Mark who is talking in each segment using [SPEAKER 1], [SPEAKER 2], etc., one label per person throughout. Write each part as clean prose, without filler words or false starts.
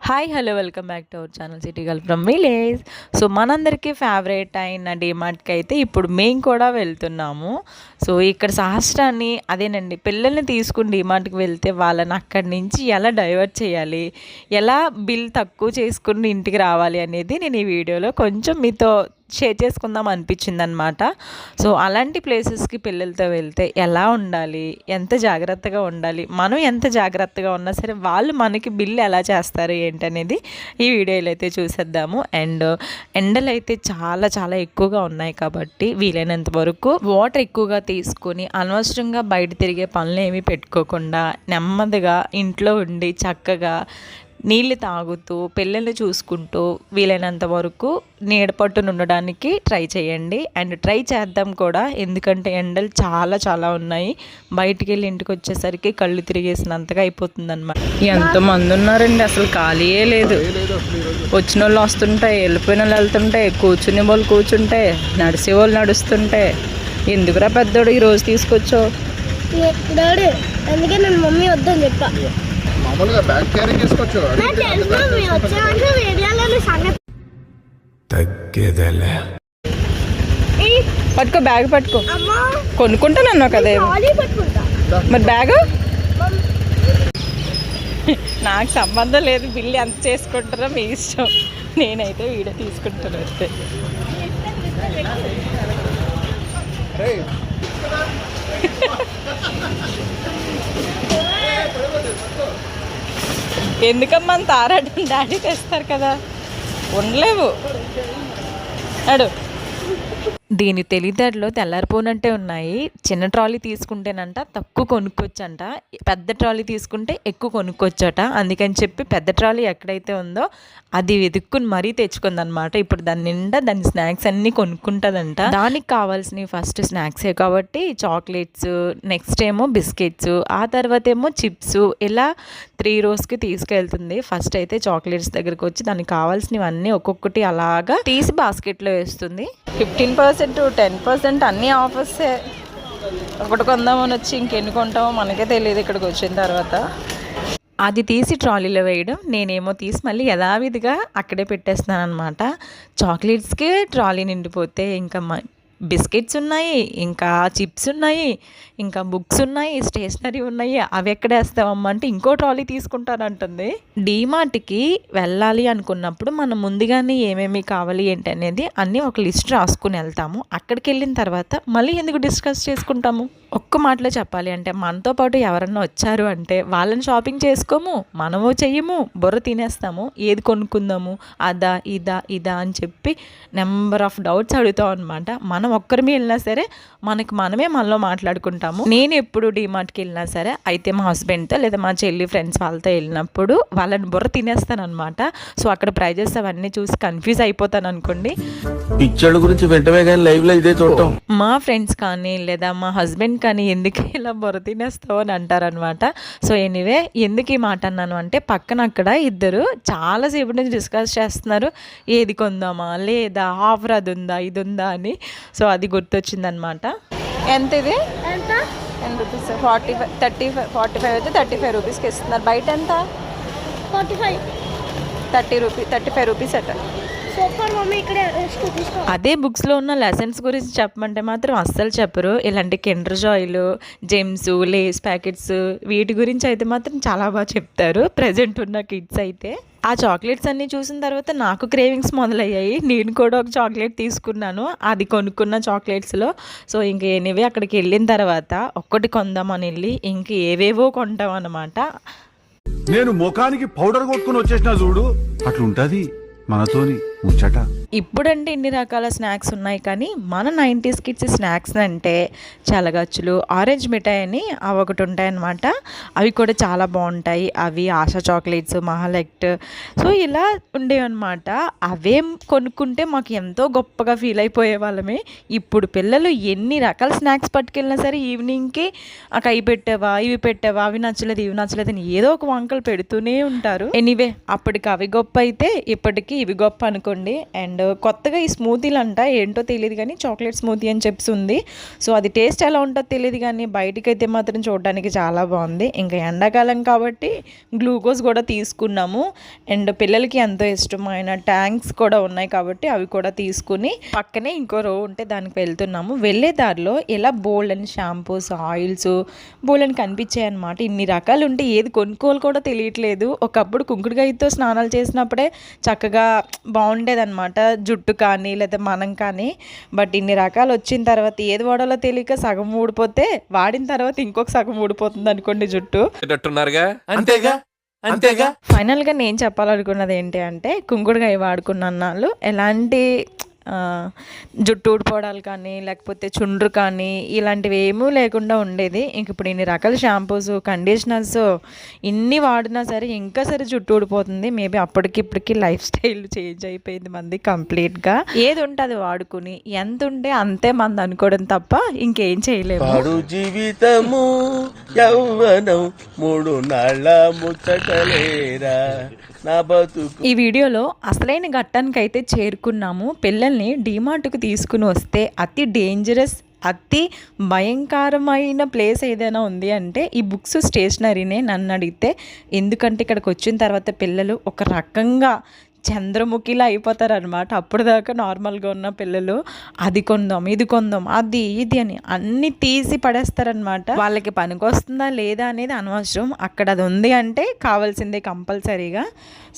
[SPEAKER 1] Hi hello welcome back to our channel city girl from village. So మనందరికీ favourite అయిన డీమార్ట్కి అయితే ఇప్పుడు మేము కూడా వెళ్తున్నాము. సో ఇక్కడ సహస్రాన్ని అదేనండి పిల్లల్ని తీసుకుని డీమార్ట్కి వెళ్తే వాళ్ళని అక్కడి నుంచి ఎలా డైవర్ట్ చేయాలి, ఎలా బిల్ తక్కువ చేసుకుని ఇంటికి రావాలి అనేది నేను ఈ వీడియోలో కొంచెం మీతో షేర్ చేసుకుందాం అనిపించింది అనమాట. సో అలాంటి ప్లేసెస్కి పిల్లలతో వెళ్తే ఎలా ఉండాలి, ఎంత జాగ్రత్తగా ఉండాలి, మనం ఎంత జాగ్రత్తగా ఉన్నా సరే వాళ్ళు మనకి బిల్ ఎలా చేస్తారు ఏంటనేది ఈ వీడియోలో అయితే చూసేద్దాము. అండ్ ఎండలు అయితే చాలా చాలా ఎక్కువగా ఉన్నాయి కాబట్టి వీలైనంత వరకు వాటర్ ఎక్కువగా తీసుకొని అనవసరంగా బయట తిరిగే పనులు ఏమీ పెట్టుకోకుండా నెమ్మదిగా ఇంట్లో ఉండి చక్కగా నీళ్ళు తాగుతూ పిల్లల్ని చూసుకుంటూ వీలైనంత వరకు నీడపట్టున ఉండడానికి ట్రై చేయండి. అండ్ ట్రై చేద్దాం కూడా, ఎందుకంటే ఎండలు చాలా చాలా ఉన్నాయి. బయటికి వెళ్ళి ఇంటికి వచ్చేసరికి కళ్ళు తిరిగేసినంతగా అయిపోతుందన్నమాట. ఎంతమంది ఉన్నారండి, అసలు ఖాళీయే లేదు. వచ్చిన వాళ్ళు వస్తుంటాయి, వెళ్ళిపోయిన వాళ్ళు వెళ్తుంటాయి, కూర్చునే వాళ్ళు కూర్చుంటే, నడిచే వాళ్ళు నడుస్తుంటే. ఎందుకురా పెద్దోడు ఈరోజు తీసుకొచ్చావు?
[SPEAKER 2] అందుకే నేను మమ్మీ వద్దని చెప్పా.
[SPEAKER 3] మామూలుగా బ్యాగ్ క్యారీ చేసుకోవచ్చు.
[SPEAKER 1] పట్టుకో, బ్యాగ్ పట్టుకో. కొనుక్కుంటానన్నా కదా మరి బ్యాగ్. నాకు సంబంధం లేదు, బిల్లు ఎంత చేసుకుంటారో మీ ఇష్టం. నేనైతే వీడియో తీసుకుంటాను అయితే. ఎందుకమ్మా అంత ఆరాటం? డాడీ తెస్తారు కదా, ఉండలేవు. అడు దీని తెలివితేటలో తెల్లారిపోనంటే ఉన్నాయి. చిన్న ట్రాలీ తీసుకుంటేనంట తక్కువ కొనుక్కోవచ్చంట, పెద్ద ట్రాలీ తీసుకుంటే ఎక్కువ కొనుక్కోవచ్చట. అందుకని చెప్పి పెద్ద ట్రాలీ ఎక్కడైతే ఉందో అది వెతుక్కుని మరీ తెచ్చుకుందనమాట. ఇప్పుడు దాని నిండా దాని స్నాక్స్ అన్నీ కొనుక్కుంటుందంట. దానికి కావాల్సినవి ఫస్ట్ స్నాక్సే కాబట్టి చాక్లెట్స్, నెక్స్ట్ ఏమో బిస్కెట్స్, ఆ తర్వాత ఏమో చిప్స్, ఇలా 3 రోజుకి తీసుకెళ్తుంది. ఫస్ట్ అయితే చాక్లెట్స్ దగ్గరికి వచ్చి దానికి కావాల్సినవి అన్నీ ఒక్కొక్కటి అలాగా తీసి బాస్కెట్లో వేస్తుంది. 15%, 10% అన్నీ ఆఫర్సే. ఒకటి కొందామని వచ్చి ఇంకెన్ని కొంటామో మనకే తెలియదు ఇక్కడికి వచ్చిన తర్వాత. అది తీసి ట్రాలీలో వేయడం, నేనేమో తీసి మళ్ళీ యథావిధిగా అక్కడే పెట్టేస్తున్నాను అనమాట. చాక్లెట్స్కి ట్రాలీ నిండిపోతే ఇంకా బిస్కెట్స్ ఉన్నాయి, ఇంకా చిప్స్ ఉన్నాయి, ఇంకా బుక్స్ ఉన్నాయి, స్టేషనరీ ఉన్నాయి. అవి ఎక్కడ వేస్తామమ్మా అంటే ఇంకో ట్రాలీ తీసుకుంటానంటుంది. డీమార్ట్కి వెళ్ళాలి అనుకున్నప్పుడు మనం ముందుగానే ఏమేమి కావాలి ఏంటి అనేది అన్నీ ఒక లిస్ట్ రాసుకుని వెళ్తాము. అక్కడికి వెళ్ళిన తర్వాత మళ్ళీ ఎందుకు డిస్కస్ చేసుకుంటాము? ఒక్క మాటలో చెప్పాలి అంటే మనతో పాటు ఎవరన్నా వచ్చారు అంటే వాళ్ళని షాపింగ్ చేసుకోము, మనము చెయ్యము, బుర్ర తినేస్తాము. ఏది కొనుక్కుందాము, అదా ఇదా ఇదా అని చెప్పి నెంబర్ ఆఫ్ డౌట్స్ అడుగుతాం అనమాట. మనం ఒక్కరిమి వెళ్ళినా సరే మనమే మనలో మాట్లాడుకుంటాము. నేను ఎప్పుడు డీమార్ట్కి వెళ్ళినా సరే అయితే మా హస్బెండ్తో లేదా మా చెల్లి ఫ్రెండ్స్ వాళ్ళతో వెళ్ళినప్పుడు వాళ్ళని బుర్ర తినేస్తాను అనమాట. సో అక్కడ ప్రైజెస్ అవన్నీ చూసి కన్ఫ్యూజ్ అయిపోతాను అనుకోండి.
[SPEAKER 3] పిక్చర్ల గురించి వెంటనే కానీ లైవ్ లో ఇదే చూడటం.
[SPEAKER 1] మా ఫ్రెండ్స్ కానీ లేదా మా హస్బెండ్ కానీ ఎందుకు ఇలా బుర్ర తినేస్తావు అని అంటారనమాట. సో ఎనీవే, ఎందుకు ఈ మాట అన్నాను అంటే పక్కన అక్కడ ఇద్దరు చాలాసేపు నుంచి డిస్కస్ చేస్తున్నారు, ఏది కొందామా లేదా ఆఫర్ అది ఉందా ఇది ఉందా అని. సో అది గుర్తొచ్చిందనమాట. ఎంత ఇది? ఎంత రూపీస్? 45 అయితే 35 రూపీస్కి ఇస్తున్నారు. బయట ఎంత? 35 రూపీస్ అట. అదే బుక్స్లో ఉన్న లెసన్స్ గురించి చెప్పమంటే మాత్రం అస్సలు చెప్పరు. ఇలాంటి కిండర్ జాయ్లు, జెమ్స్, లేస్ ప్యాకెట్స్ వీటి గురించి అయితే మాత్రం చాలా బాగా చెప్తారు ప్రజెంట్ ఉన్న కిడ్స్ అయితే. ఆ చాక్లెట్స్ అన్నీ చూసిన తర్వాత నాకు క్రేవింగ్స్ మొదలయ్యాయి. నేను కూడా ఒక చాక్లెట్ తీసుకున్నాను, అది కొనుక్కున్న చాక్లెట్స్లో. సో ఇంక ఎనివే అక్కడికి వెళ్ళిన తర్వాత ఒక్కటి కొందామని వెళ్ళి ఇంక ఏవేవో కొంటాం అన్నమాట.
[SPEAKER 4] నేను ముఖానికి పౌడర్ కొట్టుకుని వచ్చేసిన చూడు, అట్లుంటది మనతోని ముచ్చట.
[SPEAKER 1] ఇప్పుడంటే ఇన్ని రకాల స్నాక్స్ ఉన్నాయి, కానీ మన 90s కిడ్స్ స్నాక్స్ అంటే చలగచ్చులు, ఆరెంజ్ మిఠాయి అని అవి ఒకటి ఉంటాయన్నమాట. అవి కూడా చాలా బాగుంటాయి. అవి ఆశా చాక్లెట్స్, మహాలెక్ట్, సో ఇలా ఉండేవన్నమాట. అవేం కొనుక్కుంటే మాకు ఎంతో గొప్పగా ఫీల్ అయిపోయే వాళ్ళమే. ఇప్పుడు పిల్లలు ఎన్ని రకాల స్నాక్స్ పట్టుకెళ్ళినా సరే ఈవినింగ్కి అవి పెట్టావా, ఇవి పెట్టావా, అవి నచ్చలేదు ఇవి నచ్చలేదు అని ఏదో ఒక వంకలు పెడుతూనే ఉంటారు. ఎనీవే, అప్పటికి అవి గొప్ప అయితే ఇప్పటికి ఇవి గొప్ప అనుకోండి. అండ్ అండ్ కొత్తగా ఈ స్మూతీలు అంట ఏంటో తెలియదు కానీ చాక్లెట్ స్మూతీ అని చెప్పి ఉంది. సో అది టేస్ట్ ఎలా ఉంటుందో తెలియదు కానీ బయటకైతే మాత్రం చూడడానికి చాలా బాగుంది. ఇంకా ఎండాకాలం కాబట్టి గ్లూకోజ్ కూడా తీసుకున్నాము. అండ్ పిల్లలకి ఎంతో ఇష్టమైన ట్యాంక్స్ కూడా ఉన్నాయి కాబట్టి అవి కూడా తీసుకుని పక్కనే ఇంకో రో ఉంటే దానికి వెళ్తున్నాము. వెళ్ళే దారిలో ఇలా బోల్డ్ అని షాంపూస్, ఆయిల్స్ బోల్డ్ అని కనిపించాయి అనమాట. ఇన్ని రకాలు ఉంటే ఏది కొనుక్కోవాలి కూడా తెలియట్లేదు. ఒకప్పుడు కుంకుడుకాయతో స్నానాలు చేసినప్పుడే చక్కగా బాగుండేదన్నమాట, జుట్టు కానీ లేదా మనం కానీ. బట్ ఇన్ని రకాలు వచ్చిన తర్వాత ఏది వాడాలో తెలియక సగం ఊడిపోతే వాడిన తర్వాత ఇంకొక సగం ఊడిపోతుంది అనుకోండి జుట్టు.
[SPEAKER 2] అంతేగా
[SPEAKER 1] ఫైనల్గా నేను చెప్పాలనుకున్నది ఏంటి అంటే కుంకుడుకాయ వాడుకున్న అన్నాళ్ళు ఎలాంటి జుట్టు ఊడిపోవడాలు కానీ లేకపోతే చుండ్రు కానీ ఇలాంటివి ఏమీ లేకుండా ఉండేది. ఇంక ఇప్పుడు ఇన్ని రకాల షాంపూస్, కండిషనర్స్ ఇన్ని వాడినా సరే ఇంకా సరే జుట్టు ఊడిపోతుంది. మేబీ అప్పటికిప్పటికి లైఫ్ స్టైల్ చేంజ్ అయిపోయింది మంది కంప్లీట్గా. ఏది ఉంటే అది వాడుకుని ఎంత ఉంటే అంతే మంది అనుకోవడం తప్ప ఇంకేం చేయలేము.
[SPEAKER 3] జీవితము యౌవనం 3 నాళ్ళ ముచ్చటలేరా నా బతుకు.
[SPEAKER 1] ఈ వీడియోలో అసలైన ఘట్టానికైతే చేరుకున్నాము. పిల్లల్ని డీమార్ట్కు తీసుకుని వస్తే అతి డేంజరస్, అతి భయంకరమైన ప్లేస్ ఏదైనా ఉంది అంటే ఈ బుక్స్, స్టేషనరీనే నన్ను అడిగితే. ఎందుకంటే ఇక్కడికి వచ్చిన తర్వాత పిల్లలు ఒక రకంగా చంద్రముఖిలా అయిపోతారనమాట. అప్పుడు దాకా నార్మల్గా ఉన్న పిల్లలు అది కొందాం, ఇది కొందాం, అది ఇది అని అన్నీ తీసి పడేస్తారనమాట. వాళ్ళకి పనికొస్తుందా లేదా అనేది అనవసరం, అక్కడ అది ఉంది అంటే కావాల్సిందే కంపల్సరీగా.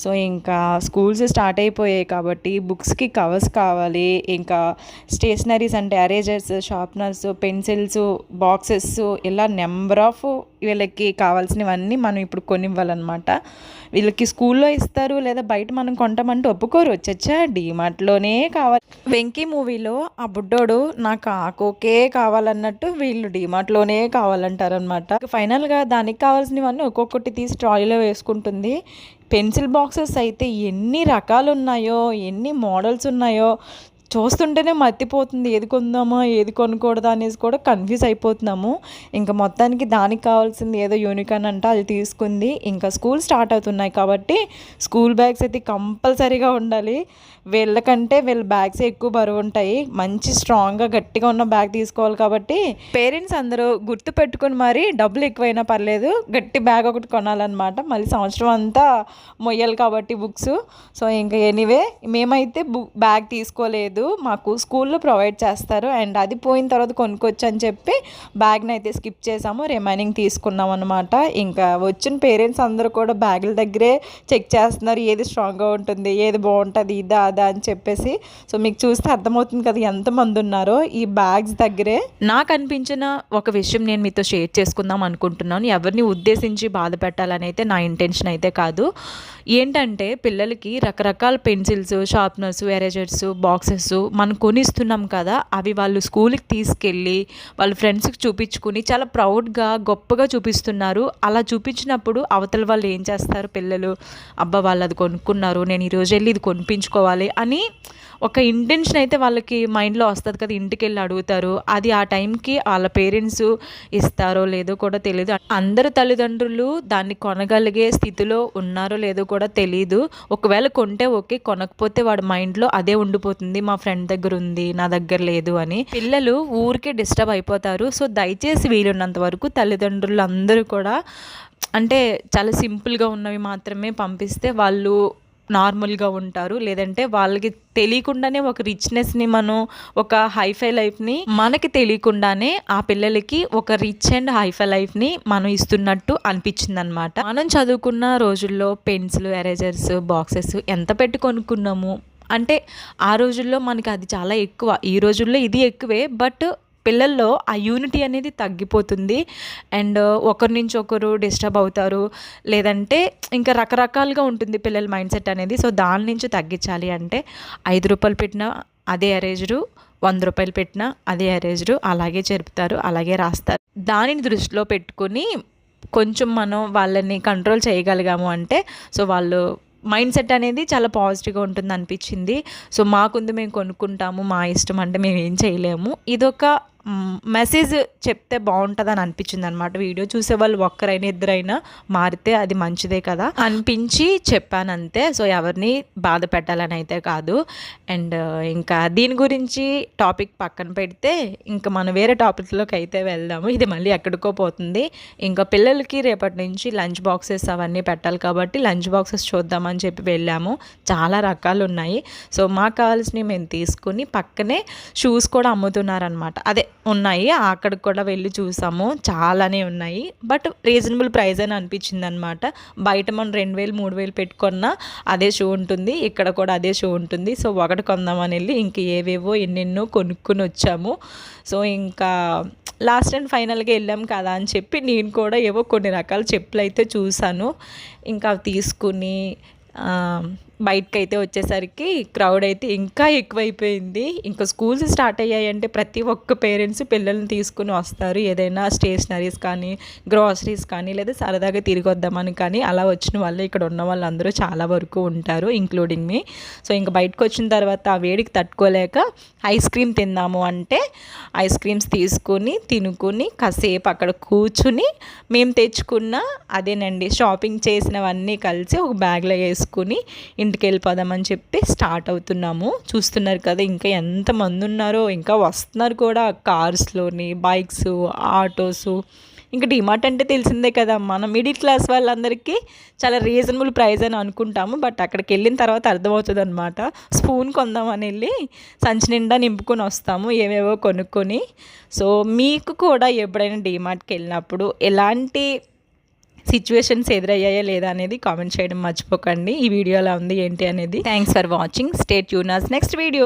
[SPEAKER 1] సో ఇంకా స్కూల్స్ స్టార్ట్ అయిపోయాయి కాబట్టి బుక్స్కి కవర్స్ కావాలి, ఇంకా స్టేషనరీస్ అంటే ఎరేజర్స్, షార్ప్నర్స్, పెన్సిల్స్, బాక్సెస్, ఇలా నెంబర్ ఆఫ్ వీళ్ళకి కావాల్సినవన్నీ మనం ఇప్పుడు కొనివ్వాలన్నమాట. వీళ్ళకి స్కూల్లో ఇస్తారు లేదా బయట మనం కొంటామంటే ఒప్పుకోరు. వచ్చచ్చా డీమార్ట్లోనే కావాలి. వెంకీ మూవీలో ఆ బుడ్డోడు నాకు ఆ కోకే కావాలన్నట్టు వీళ్ళు డీమార్ట్లోనే కావాలంటారనమాట. ఫైనల్గా దానికి కావాల్సినవన్నీ ఒక్కొక్కటి తీసి ట్రాలీలో వేసుకుంటుంది. పెన్సిల్ బాక్సెస్ అయితే ఎన్ని రకాలు ఉన్నాయో, ఎన్ని మోడల్స్ ఉన్నాయో చూస్తుంటేనే మర్తిపోతుంది. ఏది కొందామా ఏది కొనకూడదా అనేసి కూడా కన్ఫ్యూజ్ అయిపోతున్నాము. ఇంకా మొత్తానికి దానికి కావాల్సింది ఏదో యూనికాన్ అంటే అది తీసుకుంది. ఇంకా స్కూల్ స్టార్ట్ అవుతున్నాయి కాబట్టి స్కూల్ బ్యాగ్స్ అయితే కంపల్సరీగా ఉండాలి. వీళ్ళకంటే వీళ్ళ బ్యాగ్స్ ఎక్కువ బరువు ఉంటాయి. మంచి స్ట్రాంగ్గా గట్టిగా ఉన్న బ్యాగ్ తీసుకోవాలి కాబట్టి పేరెంట్స్ అందరూ గుర్తు పెట్టుకుని మరి డబ్బులు ఎక్కువైనా పర్లేదు గట్టి బ్యాగ్ ఒకటి కొనాలన్నమాట. మళ్ళీ సంవత్సరం అంతా మొయ్యాలి కాబట్టి బుక్స్. సో ఇంకా ఎనీవే మేమైతే బ్యాగ్ తీసుకోలేదు, మాకు స్కూల్లో ప్రొవైడ్ చేస్తారు. అండ్ అది పోయిన తర్వాత కొనుక్కొచ్చు అని చెప్పి బ్యాగ్ని అయితే స్కిప్ చేసాము, రిమైనింగ్ తీసుకున్నాం అనమాట. ఇంకా వచ్చిన పేరెంట్స్ అందరూ కూడా బ్యాగుల దగ్గరే చెక్ చేస్తున్నారు, ఏది స్ట్రాంగ్గా ఉంటుంది, ఏది బాగుంటుంది, ఇదా అదా అని చెప్పేసి. సో మీకు చూస్తే అర్థమవుతుంది కదా ఎంతమంది ఉన్నారో ఈ బ్యాగ్స్ దగ్గరే. నాకు అనిపించిన ఒక విషయం నేను మీతో షేర్ చేసుకుందాం అనుకుంటున్నాను. ఎవరిని ఉద్దేశించి బాధ పెట్టాలని అయితే నా ఇంటెన్షన్ అయితే కాదు. ఏంటంటే పిల్లలకి రకరకాల పెన్సిల్స్, షార్ప్నర్స్, ఎరేజర్స్, బాక్సెస్ మనం కొనిస్తున్నాం కదా, అవి వాళ్ళు స్కూల్కి తీసుకెళ్ళి వాళ్ళ ఫ్రెండ్స్కి చూపించుకుని చాలా ప్రౌడ్గా గొప్పగా చూపిస్తున్నారు. అలా చూపించినప్పుడు అవతల వాళ్ళు ఏం చేస్తారు, పిల్లలు అబ్బా వాళ్ళు అది కొనుక్కున్నారు, నేను ఈరోజు వెళ్ళి ఇది కొనిపించుకోవాలి అని ఒక ఇంటెన్షన్ అయితే వాళ్ళకి మైండ్లో వస్తుంది కదా. ఇంటికి వెళ్ళి అడుగుతారు, అది ఆ టైంకి వాళ్ళ పేరెంట్స్ ఇస్తారో లేదో కూడా తెలియదు. అందరు తల్లిదండ్రులు దాన్ని కొనగలిగే స్థితిలో ఉన్నారో లేదో కూడా తెలియదు. ఒకవేళ కొంటే ఓకే, కొనకపోతే వాడి మైండ్లో అదే ఉండిపోతుంది, మా ఫ్రెండ్ దగ్గర ఉంది నా దగ్గర లేదు అని. పిల్లలు ఊరికే డిస్టర్బ్ అయిపోతారు. సో దయచేసి వీలున్నంత వరకు తల్లిదండ్రులు అందరూ కూడా అంటే చాలా సింపుల్గా ఉన్నవి మాత్రమే పంపిస్తే వాళ్ళు నార్మల్గా ఉంటారు. లేదంటే వాళ్ళకి తెలియకుండానే ఒక రిచ్నెస్ని మనం ఒక హైఫై లైఫ్ని మనకి తెలియకుండానే ఆ పిల్లలకి ఒక రిచ్ అండ్ హైఫై లైఫ్ని మనం ఇస్తున్నట్టు అనిపించింది అనమాట. మనం చదువుకున్న రోజుల్లో పెన్సిల్, ఎరేజర్స్, బాక్సెస్ ఎంత పెట్టి కొనుక్కున్నాము అంటే ఆ రోజుల్లో మనకి అది చాలా ఎక్కువ. ఈ రోజుల్లో ఇది ఎక్కువే, బట్ పిల్లల్లో ఆ యూనిటీ అనేది తగ్గిపోతుంది. అండ్ ఒకరి నుంచి ఒకరు డిస్టర్బ్ అవుతారు, లేదంటే ఇంకా రకరకాలుగా ఉంటుంది పిల్లల మైండ్ సెట్ అనేది. సో దాని నుంచి తగ్గించాలి అంటే 5 రూపాయలు పెట్టినా అదే ఎరేజరు, 100 రూపాయలు పెట్టినా అదే ఎరేజరు అలాగే చెరుపుతారు, అలాగే రాస్తారు. దానిని దృష్టిలో పెట్టుకుని కొంచెం మనం వాళ్ళని కంట్రోల్ చేయగలిగాము అంటే సో వాళ్ళు మైండ్ సెట్ అనేది చాలా పాజిటివ్గా ఉంటుంది అనిపించింది. సో మాకుంది మేము కొనుక్కుంటాము, మా ఇష్టం అంటే మేము ఏం చేయలేము. ఇదొక మెసేజ్ చెప్తే బాగుంటుందని అనిపించింది అనమాట. వీడియో చూసే వాళ్ళు ఒక్కరైనా ఇద్దరైనా మారితే అది మంచిదే కదా అనిపించి చెప్పాను అంతే. సో ఎవరిని బాధ పెట్టాలని అయితే కాదు. అండ్ ఇంకా దీని గురించి టాపిక్ పక్కన పెడితే ఇంకా మనం వేరే టాపిక్లోకి అయితే వెళ్దాము. ఇది మళ్ళీ ఎక్కడికో పోతుంది. ఇంకా పిల్లలకి రేపటి నుంచి లంచ్ బాక్సెస్ అవన్నీ పెట్టాలి కాబట్టి లంచ్ బాక్సెస్ చూద్దామని చెప్పి వెళ్ళాము. చాలా రకాలు ఉన్నాయి. సో మాకు కావాల్సినవి మేము తీసుకుని పక్కనే షూస్ కూడా అమ్ముతున్నారనమాట. అదే ఉన్నాయి, అక్కడికి కూడా వెళ్ళి చూసాము. చాలానే ఉన్నాయి, బట్ రీజనబుల్ ప్రైస్ అని అనిపించింది అనమాట. బయట మనం 2000 3000 పెట్టుకున్నా అదే షూ ఉంటుంది, ఇక్కడ కూడా అదే షూ ఉంటుంది. సో ఒకటి కొందామని వెళ్ళి ఇంక ఏవేవో ఎన్నెన్నో కొనుక్కొని వచ్చాము. సో ఇంకా లాస్ట్ అండ్ ఫైనల్గా వెళ్ళాం కదా అని చెప్పి నేను కూడా ఏవో కొన్ని రకాల చెప్పులు అయితే చూసాను. ఇంకా అవి తీసుకుని బయటకు అయితే వచ్చేసరికి క్రౌడ్ అయితే ఇంకా ఎక్కువైపోయింది. ఇంకా స్కూల్స్ స్టార్ట్ అయ్యాయంటే ప్రతి ఒక్క పేరెంట్స్ పిల్లల్ని తీసుకుని వస్తారు. ఏదైనా స్టేషనరీస్ కానీ గ్రాసరీస్ కానీ లేదా సరదాగా తిరిగి వద్దామని కానీ అలా వచ్చిన వాళ్ళు ఇక్కడ ఉన్న వాళ్ళందరూ చాలా వరకు ఉంటారు, ఇంక్లూడింగ్ మీ. సో ఇంకా బయటకు వచ్చిన తర్వాత ఆ వేడికి తట్టుకోలేక ఐస్ క్రీమ్ తిందాము అంటే ఐస్ క్రీమ్స్ తీసుకుని తినుకుని కాసేపు అక్కడ కూర్చుని మేము తెచ్చుకున్న అదేనండి షాపింగ్ చేసినవన్నీ కలిసి ఒక బ్యాగ్లో వేసుకుని ఇంటికి వెళ్ళిపోదామని చెప్పి స్టార్ట్ అవుతున్నాము. చూస్తున్నారు కదా ఇంకా ఎంతమంది ఉన్నారో, ఇంకా వస్తున్నారు కూడా కార్స్లోని, బైక్స్, ఆటోసు. ఇంకా డిమార్ట్ అంటే తెలిసిందే కదా, మన మిడిల్ క్లాస్ వాళ్ళందరికీ చాలా రీజనబుల్ ప్రైస్ అని అనుకుంటాము. బట్ అక్కడికి వెళ్ళిన తర్వాత అర్థమవుతుంది అనమాట. స్పూన్ కొందామని వెళ్ళి సంచి నిండా నింపుకొని వస్తాము ఏవేవో కొనుక్కొని. సో మీకు కూడా ఎప్పుడైనా డిమార్ట్కి వెళ్ళినప్పుడు ఎలాంటి సిచ్యువేషన్స్ ఎదురయ్యాయా లేదా అనేది కామెంట్ చేయడం మర్చిపోకండి. ఈ వీడియో ఎలా ఉంది ఏంటి అనేది. Thanks for watching. Stay tuned as next video.